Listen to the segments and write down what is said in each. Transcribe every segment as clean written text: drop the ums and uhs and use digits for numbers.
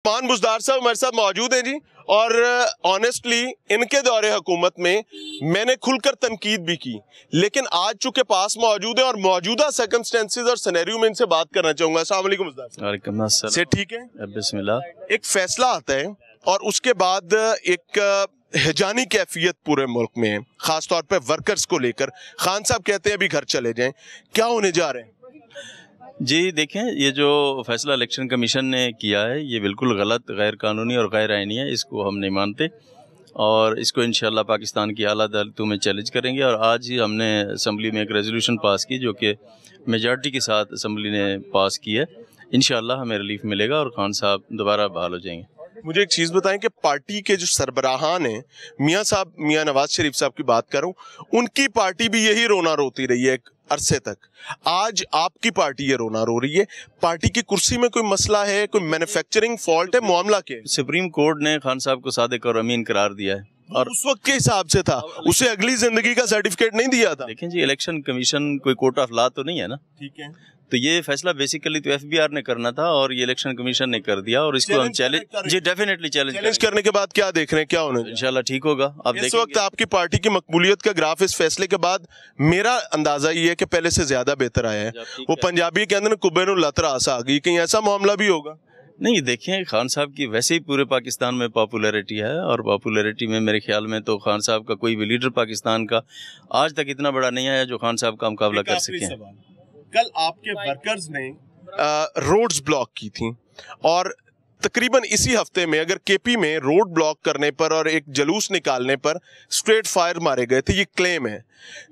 मान बुज़दार साहब हमारे साथ मौजूद हैं जी, और ऑनेस्टली इनके दौरे हुकूमत में मैंने खुलकर तनकीद भी की, लेकिन आज चूंकि पास मौजूद है और मौजूदा सर्कमस्टेंसेस और सिनेरियो में इनसे बात करना चाहूंगा। अस्सलाम वालेकुम बुज़दार साहब। वालेकुम अस्सलाम। से ठीक है, बिस्मिल्लाह। एक फैसला आता है और उसके बाद एक हिजानी कैफियत पूरे मुल्क में है, खासतौर पे वर्कर्स को लेकर। खान साहब कहते हैं अभी घर चले जाएं, क्या होने जा रहे हैं? जी देखें, ये जो फैसला इलेक्शन कमीशन ने किया है ये बिल्कुल गलत, गैर कानूनी और गैर आईनी है। इसको हम नहीं मानते और इसको इंशाल्लाह पाकिस्तान की आला अदालतों में चैलेंज करेंगे। और आज ही हमने असम्बली में एक रेजोल्यूशन पास की जो कि मेजॉरिटी के साथ असम्बली ने पास की है। इंशाल्लाह हमें रिलीफ मिलेगा और खान साहब दोबारा बहाल हो जाएंगे। मुझे एक चीज़ बताएं कि पार्टी के जो सरबराहान हैं, मियाँ साहब, मियाँ नवाज शरीफ साहब की बात करूं, उनकी पार्टी भी यही रोना रोती रही है एक अरसे तक। आज आपकी पार्टी ये रोना रो रही है। पार्टी की कुर्सी में कोई मसला है, कोई मैन्युफैक्चरिंग फॉल्ट है, मामला क्या है? सुप्रीम कोर्ट ने खान साहब को सादिक और अमीन करार दिया है और उस वक्त के हिसाब से था, उसे अगली जिंदगी का सर्टिफिकेट नहीं दिया था। देखें जी, इलेक्शन कमीशन कोई कोर्ट ऑफ लॉ तो नहीं है ना, ठीक है, तो ये फैसला बेसिकली तो एफबीआर ने करना था और ये इलेक्शन कमीशन ने कर दिया और इसको हम चैलेंज, जी डेफिनेटली चैलेंज करने के बाद क्या देख रहे हैं, क्या होने इंशाल्लाह ठीक होगा। अब इस वक्त आपकी पार्टी की मकबूलियत का ग्राफ इस फैसले के बाद मेरा अंदाजा ये है कि पहले से ज्यादा बेहतर आया है। वो पंजाबी के अंदर कुब्बे नु लत रास आ गई, कहीं ऐसा मामला भी होगा? नहीं, देखें, खान साहब की वैसे ही पूरे पाकिस्तान में पॉपुलैरिटी है और पॉपुलैरिटी में मेरे ख्याल में तो खान साहब का कोई भी लीडर पाकिस्तान का आज तक इतना बड़ा नहीं आया जो खान साहब का मुकाबला कर सके। कल आपके वर्कर्स ने रोड्स ब्लॉक की थी और तकरीबन इसी हफ्ते में अगर केपी में रोड ब्लॉक करने पर और एक जलूस निकालने पर स्ट्रेट फायर मारे गए थे, ये क्लेम है।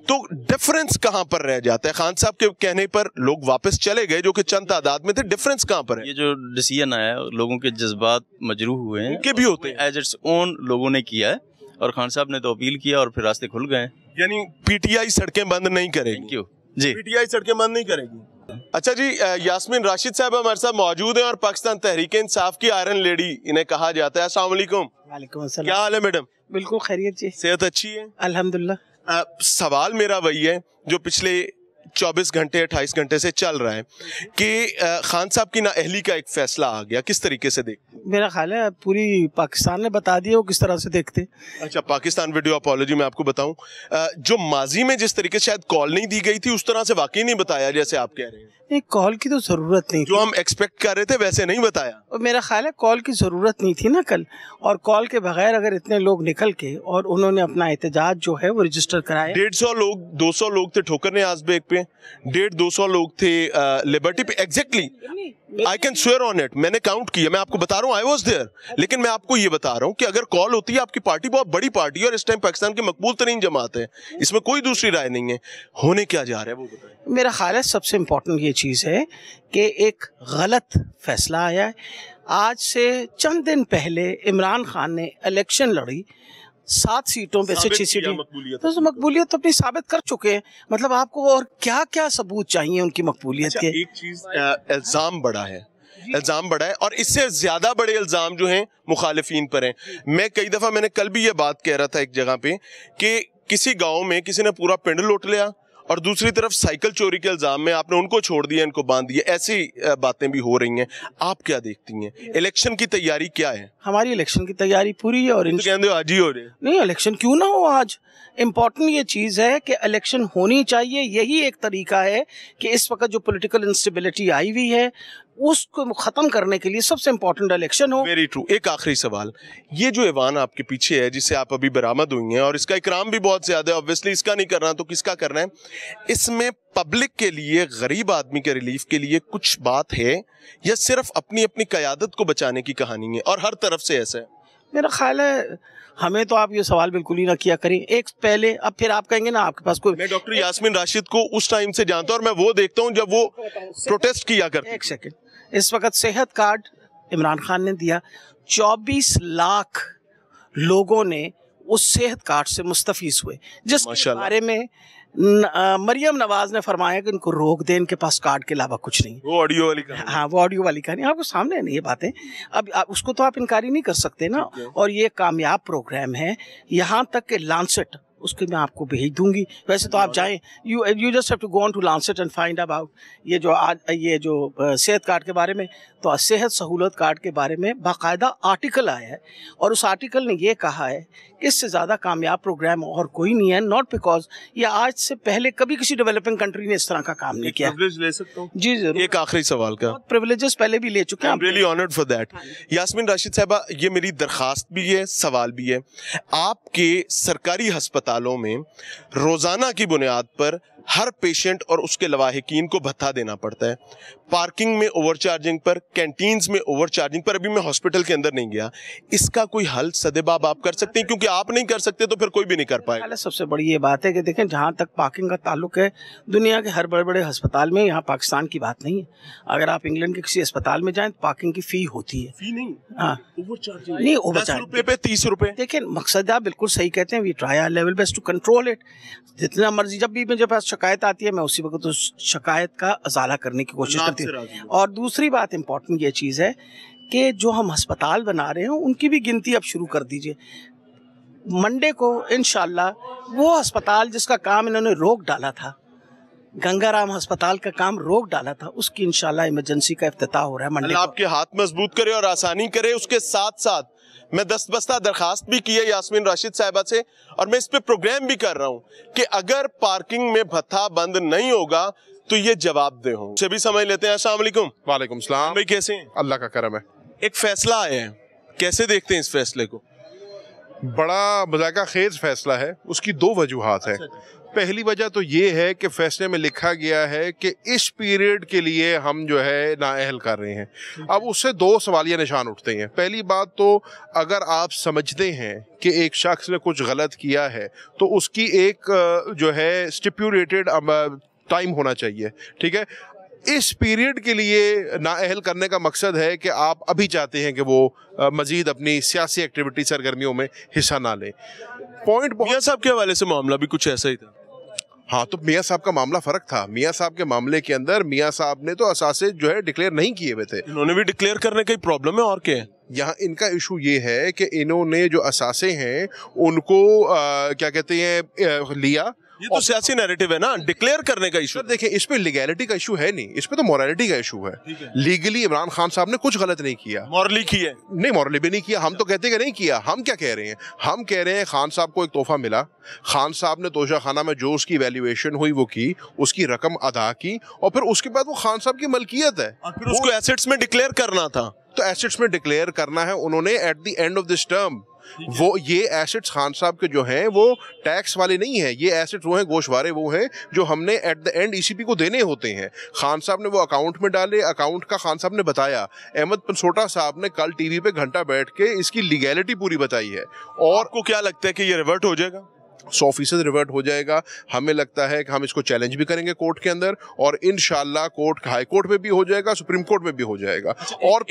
तो डिफरेंस कहां पर रह जाता है? खान साहब के कहने पर लोग वापस चले गए जो कि चंद तादाद में थे, डिफरेंस कहां पर है? ये जो डिसीजन आया है, लोगों के जज्बात मजरूह हुए हैं, उनके भी होते हैं, एज इट्स ओन लोगों ने किया है और खान साहब ने तो अपील किया और फिर रास्ते खुल गए। यानी पीटीआई सड़कें बंद नहीं करेगी? क्यों जी, पीटीआई सड़कें बंद नहीं करेगी। अच्छा जी, यास्मीन राशिद साहब हमारे साथ मौजूद हैं और पाकिस्तान तहरीक इंसाफ की आयरन लेडी इन्हें कहा जाता है। अस्सलाम वालेकुम। वालेकुम अस्सलाम। क्या हाल है मैडम? बिल्कुल खैरियत जी, सेहत अच्छी है अल्हम्दुलिल्लाह। सवाल मेरा वही है जो पिछले 24 घंटे 28 घंटे से चल रहा है कि खान साहब की नाअहली का एक फैसला आ गया, किस तरीके से देख? मेरा ख्याल है पूरी पाकिस्तान ने बता दिया वो किस तरह से देखते। अच्छा, पाकिस्तान वीडियो अपॉलॉजी में आपको बताऊं, जो माजी में जिस तरीके से शायद कॉल नहीं दी गई थी उस तरह से वाकई नहीं बताया जैसे आप कह रहे हैं। नहीं, कॉल की तो जरूरत नहीं थी, जो हम एक्सपेक्ट कर रहे थे वैसे नहीं बताया। और मेरा ख्याल है कॉल की जरूरत नहीं थी ना कल, और कॉल के बगैर अगर इतने लोग निकल के और उन्होंने अपना एहतजाज जो है वो रजिस्टर कराया। 150 लोग, 200 लोग थे ठोकर ने आजबेग पे, 150-200 लोग थे लिबर्टी पे। Exactly, I can swear on it, मैंने काउंट किया, मैं आपको बता रहा हूँ, आई वाज देयर। लेकिन मैं आपको ये बता रहा हूँ कि अगर कॉल होती है, आपकी पार्टी बहुत बड़ी पार्टी है और इस टाइम पाकिस्तान की मकबूल तरीन जमात है, इसमें कोई दूसरी राय नहीं है, होने क्या जा रहा है वो बताएं। मेरा ख्याल है सबसे इम्पोर्टेंट ये चीज़ है कि एक गलत फैसला आया है। आज से चंद दिन पहले इमरान खान ने इलेक्शन लड़ी, 7 सीटों पे से 6 सीटें, तो मकबूलियत तो अपनी साबित कर चुके हैं। मतलब आपको और क्या क्या सबूत चाहिए उनकी मकबूलियत के? एक चीज, इल्जाम बड़ा है, इल्जाम बड़ा है और इससे ज्यादा बड़े इल्जाम जो हैं मुखालिफिन पर हैं। मैं कई दफा, मैंने कल भी ये बात कह रहा था एक जगह पे कि किसी गांव में किसी ने पूरा पिंड लूट लिया और दूसरी तरफ साइकिल चोरी के इल्जाम में आपने उनको छोड़ दिया, इनको बांध दिया, ऐसी बातें भी हो रही हैं। आप क्या देखती हैं? इलेक्शन की तैयारी क्या है? हमारी इलेक्शन की तैयारी पूरी है और कहते हो आज ही हो रहे? नहीं, इलेक्शन क्यों ना हो आज। इम्पोर्टेंट ये चीज़ है कि इलेक्शन होनी चाहिए। यही एक तरीका है कि इस वक्त जो पॉलिटिकल इंस्टेबिलिटी आई हुई है उसको ख़त्म करने के लिए सबसे इम्पोर्टेंट इलेक्शन हो। Very true. एक आखिरी सवाल, ये जो ऐवान आपके पीछे है जिसे आप अभी बरामद हुई हैं और इसका इकराम भी बहुत ज्यादा है, ऑब्वियसली इसका नहीं करना तो किसका करना है, इसमें पब्लिक के लिए, गरीब आदमी के रिलीफ के लिए कुछ बात है या सिर्फ अपनी अपनी क़यादत को बचाने की कहानी है और हर तरफ से ऐसा है? मेरा ख्याल है हमें तो आप ये सवाल बिल्कुल ही ना किया करें। एक पहले, अब फिर आप कहेंगे ना आपके पास कोई। मैं डॉक्टर यास्मीन राशिद को उस टाइम से जानता हूं और मैं वो देखता हूं जब वो प्रोटेस्ट किया करते। एक सेकंड, इस वक्त सेहत कार्ड इमरान खान ने दिया, 24 लाख लोगों ने उस सेहत कार्ड से मुस्तफीज हुए, जिसके बारे में मरियम नवाज ने फरमाया कि इनको रोक दे, इनके पास कार्ड के अलावा कुछ नहीं। वो ऑडियो वाली कहानी। हाँ, वो ऑडियो वाली कहानी आपको सामने है, नहीं ये बातें। अब उसको तो आप इनकारी नहीं कर सकते ना। और ये कामयाब प्रोग्राम है, यहाँ तक कि लांसेट اس کے میں آپ کو بھیج دوں گی. ویسے تو آپ جائیں, you just have to go on to Lancet and find about یہ جو صحت کارڈ کے بارے میں. تو صحت سہولت کارڈ کے بارے میں باقاعدہ آرٹیکل آیا ہے, اور اس آرٹیکل نے یہ کہا ہے کہ اس سے زیادہ کامیاب پروگرام اور کوئی نہیں ہے. ناٹ بیکاز یہ آج سے پہلے کبھی کسی ڈیولپنگ کنٹری نے اس طرح کا کام نہیں کیا. لے سکتا ہوں جی ضرور. ایک آخری سوال کا, پریولیجز پہلے بھی لے چکے ہیں. I'm really honored for that. Yasmin Rashid صاحبہ, یہ میری درخواست بھی ہے, سوال بھی ہے. آپ کے سرکاری ہسپتالوں میں روزانہ کی بنیاد پر ہر پیشنٹ اور اس کے لواحقین کو بھتہ دینا پڑتا ہے. پارکنگ میں اوور چارجنگ پر, کینٹینز میں اوور چارجنگ پر. ابھی میں ہاسپٹل کے اندر نہیں گیا, اس کا کوئی حل صدباب آپ کر سکتے ہیں؟ کیونکہ آپ نہیں کر سکتے تو پھر کوئی بھی نہیں کر پائے. سب سے بڑی یہ بات ہے کہ دیکھیں, جہاں تک پارکنگ کا تعلق ہے, دنیا کے ہر بڑے بڑے ہسپتال میں, یہاں پاکستان کی بات نہیں ہے. اگر آپ انگلینڈ کے کسی اسپتال میں جائیں تو پارکنگ کی فی ہوتی ہے. فی نہیں, ہاں, اوور چارجنگ نہیں اوور 10 روپے پہ 30 روپے. دیکھیں مقصد آپ بالکل صحیح کہتے ہیں. We try our level best to control it. جتنا مرضی, جب بھی مجھے پاس شکایت آتی ہے میں اسی وقت اس شکایت کا ازالہ کرنے کی کوشش کرتی ہوں. اور دوسری بات امپورٹنٹ یہ چیز ہے کہ جو ہم ہسپتال بنا رہے ہیں ان کی بھی گنتی اب شروع کر دیجئے. منڈے کو انشاءاللہ وہ ہسپتال جس کا کام انہوں نے روک ڈالا تھا, گنگا رام ہسپتال کا کام روک ڈالا تھا, اس کی انشاءاللہ ایمرجنسی کا افتتاح ہو رہا ہے منڈے کو. آپ کے ہاتھ مضبوط کرے اور آسانی کرے. اس کے ساتھ ساتھ میں دستبستہ درخواست بھی کی ہے یاسمین راشد صاحبہ سے, اور میں اس پہ پروگرام بھی کر رہا ہوں کہ اگر پارکنگ میں بھتہ بند نہیں ہوگا تو یہ جواب دہ ہوں. سے بھی سمجھ لیتے ہیں. السلام علیکم. وعلیکم السلام بھائی, کیسے ہیں؟ اللہ کا کرم ہے. ایک فیصلہ آیا ہے, کیسے دیکھتے ہیں اس فیصلے کو؟ بڑا مذاکرہ خیز فیصلہ ہے. اس کی دو وجوہات ہیں. پہلی وجہ تو یہ ہے کہ فیصلے میں لکھا گیا ہے کہ اس پیریڈ کے لیے ہم جو ہے نااہل کر رہے ہیں. اب اس سے دو سوالیہ نشان اٹھتے ہیں. پہلی بات تو اگر آپ سمجھتے ہیں کہ ایک شخص نے کچھ غلط کیا ہے تو اس کی ایک جو ہے اسٹیپولیٹڈ ٹائم ہونا چاہیے. ٹھیک ہے, اس پیریڈ کے لیے نااہل کرنے کا مقصد ہے کہ آپ ابھی چاہتے ہیں کہ وہ مزید اپنی سیاسی ایکٹیویٹی سرگرمیوں میں حصہ نہ لیں. پوائنٹ میاں صاحب کے حوالے سے معاملہ بھی کچھ ایسا ہی تھا. ہاں, تو میاں صاحب کا معاملہ فرق تھا. میاں صاحب کے معاملے کے اندر میاں صاحب نے تو اثاثے جو ہے ڈکلیئر نہیں کیے ہوئے تھے. انہوں نے بھی ڈکلیئر کرنے کا ہی پرابلم ہے, اور کیا ہے یہاں ان کا ایشو یہ ہے کہ انہوں نے جو اثاثے ہیں ان کو کیا کہتے ہیں لیا. یہ تو سیاسی نیریٹو ہے نا, ڈکلیئر کرنے کا ایشو. دیکھیں, اس پہ لیگیلٹی کا ایشو ہے نہیں, اس پہ تو مورالٹی کا ایشو ہے. لیگلی عمران خان صاحب نے کچھ غلط نہیں کیا. مورلی کیا نہیں, مورلی بھی نہیں کیا. ہم تو کہتے کہ نہیں کیا. ہم کیا کہہ رہے ہیں, ہم کہہ رہے ہیں خان صاحب کو ایک تحفہ ملا, خان صاحب نے توشہ خانہ میں جو اس کی ویلیویشن ہوئی وہ کی, اس کی رقم ادا کی, اور پھر اس کے بعد وہ خان صاحب کی ملکیت ہے. اور پھر اس کو ایسٹس میں ڈکلیئر کرنا تھا. تو ایسٹس میں ڈکلیئر کرنا ہے انہوں نے at the end of this term. وہ یہ ایسٹس خان صاحب کے جو ہیں وہ ٹیکس والے نہیں ہیں. یہ ایسٹس وہ ہیں گوشوارے وہ ہیں جو ہم نے ایٹ دا اینڈ ای سی پی کو دینے ہوتے ہیں. خان صاحب نے وہ اکاؤنٹ میں ڈالے. اکاؤنٹ کا خان صاحب نے بتایا. احمد پنسوٹا صاحب نے کل ٹی وی پہ گھنٹہ بیٹھ کے اس کی لیگیلٹی پوری بتائی ہے. اور آپ کو کیا لگتا ہے کہ یہ ریورٹ ہو جائے گا؟ 100% ریورٹ ہو جائے گا. ہمیں لگتا ہے کہ ہم اس کو چیلنج بھی کریں گے کورٹ کے اندر, اور انشاءاللہ کورٹ ہائی کورٹ میں بھی ہو جائے گا, سپریم کورٹ میں بھی ہو جائے گا. اور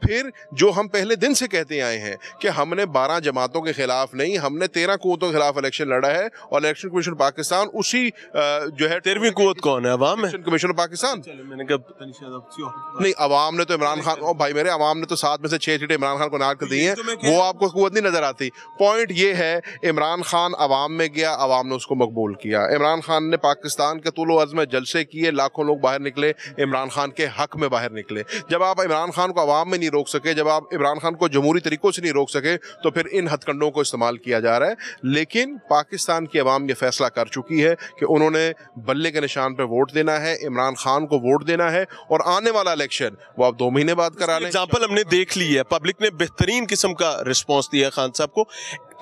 پھر جو ہم پہلے دن سے کہتے آئے ہیں کہ ہم نے 12 جماعتوں کے خلاف نہیں, ہم نے 13 قوتوں کے خلاف الیکشن لڑا ہے, اور الیکشن کمیشن پاکستان اسی جو ہے 13ویں قوت کون ہے؟ عوام ہے. کمیشن پاکستان نہیں, عوام نے تو عمران خان, بھائی میرے, عوام نے تو 7 میں سے 6 سیٹیں عمران خان کو ناک کر دی ہیں. وہ آپ کو قوت نہیں نظر آتی. پوائنٹ یہ ہے, عمران خان عوام میں گیا, عوام نے اس کو مقبول کیا. عمران خان نے پاکستان کے طول و عرض میں جلسے کیے, لاکھوں لوگ باہر نکلے, عمران خان کے حق میں باہر نکلے. جب آپ عمران خان کو عوام میں نہیں روک سکے, جب آپ عمران خان کو جمہوری طریقوں سے نہیں روک سکے, تو پھر ان ہتھ کنڈوں کو استعمال کیا جا رہا ہے. لیکن پاکستان کی عوام یہ فیصلہ کر چکی ہے کہ انہوں نے بلے کے نشان پہ ووٹ دینا ہے, عمران خان کو ووٹ دینا ہے, اور آنے والا الیکشن وہ آپ 2 مہینے بعد کرا لیں. ایگزامپل ہم نے دیکھ لی ہے, پبلک نے بہترین قسم کا رسپانس دیا ہے خان صاحب کو.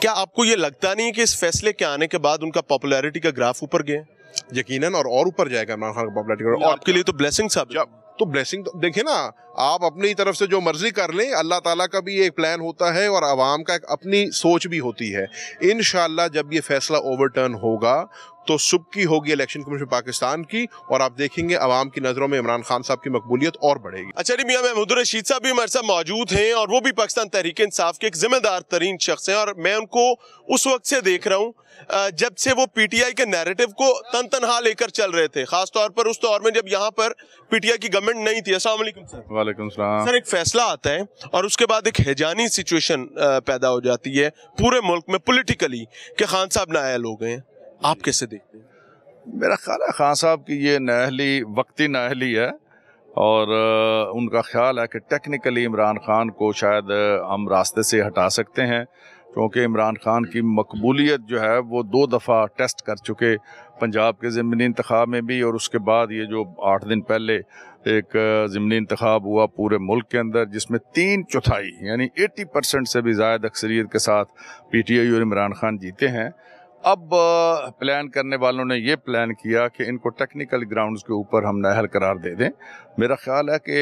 کیا آپ کو یہ لگتا نہیں کہ اس فیصلے کے آنے کے بعد ان کا پاپولیرٹی کا گراف اوپر گیا؟ یقیناً, اور اوپر جائے گا عمران خان کا پاپولیرٹی. اور آپ کے لیے تو بلیسنگ صاحب, تو بلیسنگ دیکھیں نا, آپ اپنی طرف سے جو مرضی کر لیں, اللہ تعالیٰ کا بھی ایک پلان ہوتا ہے اور عوام کا ایک اپنی سوچ بھی ہوتی ہے. انشاءاللہ جب یہ فیصلہ اوور ٹرن ہوگا تو صبح کی ہوگی الیکشن کمیشن پاکستان کی, اور آپ دیکھیں گے عوام کی نظروں میں عمران خان صاحب کی مقبولیت اور بڑھے گی. اچھا جی, میاں محمود الرشید صاحب بھی ہمارے ساتھ موجود ہیں, اور وہ بھی پاکستان تحریک انصاف کے ایک ذمہ دار ترین شخص ہیں, اور میں ان کو اس وقت سے دیکھ رہا ہوں جب سے وہ پی ٹی آئی کے نیریٹو کو تنہا لے کر چل رہے تھے, خاص طور پر اس دور میں جب یہاں پر پی ٹی آئی کی گورنمنٹ نہیں تھی. السلام علیکم سر. वालेकुम सलाम। सर, एक फैसला आता है और उसके बाद एक हैजानी सिचुएशन पैदा हो जाती है पूरे मुल्क में पॉलिटिकली कि खान साहब नाअहल हो गए हैं, आप कैसे देखते हैं? मेरा ख्याल है खान साहब की ये नाअहली वक्ती नाअहली है और उनका ख्याल है कि टेक्निकली इमरान खान को शायद हम रास्ते से हटा सकते हैं, क्योंकि इमरान खान की मकबूलियत जो है वो 2 दफ़ा टेस्ट कर चुके, पंजाब के ज़िमनी इंतखाब में भी और उसके बाद ये जो 8 दिन पहले एक ज़िमनी इंतखाब हुआ पूरे मुल्क के अंदर, जिसमें 3/4 यानी 80% से भी ज़्यादा अक्सरियत के साथ PTI और इमरान खान जीते हैं। अब प्लान करने वालों ने ये प्लान किया कि इनको टेक्निकल ग्राउंड्स के ऊपर हम नाअहल करार दे दें। मेरा ख्याल है कि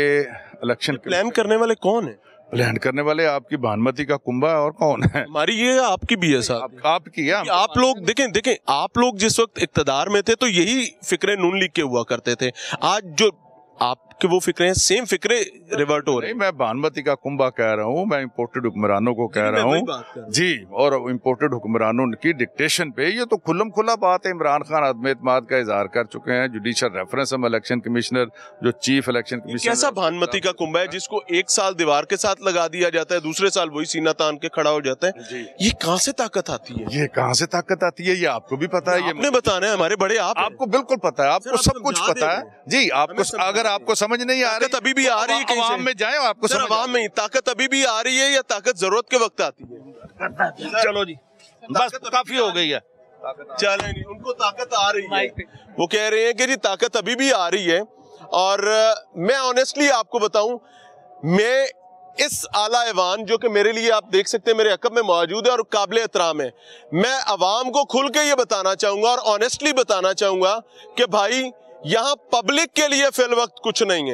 इलेक्शन प्लान करने वाले कौन है? प्लान करने वाले आपकी भानुमति का कुंभा है और कौन है? हमारी ये आपकी भी है साहब। आपकी है। आप लोग देखें आप लोग जिस वक्त इक्तदार में थे तो यही फिक्रे नून लीग के हुआ करते थे, आज जो आपके वो फिक्रे हैं सेम फिक्रे रिवर्ट हो रहे हैं। मैं भानुमति का कुंभा कह रहा हूँ, मैं इंपोर्टेड हुक्मरानों को कह रहा हूँ जी, और इंपोर्टेड हुक्मरानों की डिक्टेशन पे ये तो खुल्लम खुला बात है। इमरान खान अदम एतमाद का इजहार कर चुके हैं। जुडिशल रेफरेंस हम इलेक्शन कमिश्नर जो चीफ इलेक्शन कमिश्नर, कैसा भानुमति का कुंभा है जिसको एक साल दीवार के साथ लगा दिया जाता है, दूसरे साल वही सीना तान के खड़ा हो जाता है? ये कहाँ से ताकत आती है? ये कहाँ से ताकत आती है ये आपको भी पता है, आपने बताना है, हमारे बड़े आपको बिल्कुल पता है, आपको सब कुछ पता है जी। आपको अगर आपको समझ नहीं आ रही, अभी भी आ रही है, आवाम में जाए आपको समझ, आवाम में ताकत अभी भी आ रही है या ताकत जरूरत के वक्त आती है? चलो जी, बस काफी हो गई है। चले नहीं, उनको ताकत आ रही है, वो कह रहे हैं कि जी ताकत अभी भी आ रही है। और मैं ऑनेस्टली आपको बताऊं, मैं इस आला ऐवान जो कि मेरे लिए आप देख सकते हैं मेरे अकब में मौजूद है और काबिल एहतराम है, मैं अवाम को खुल के ये बताना चाहूंगा और ऑनेस्टली बताना चाहूंगा कि भाई यहाँ पब्लिक के लिए फिल वक्त कुछ नहीं है।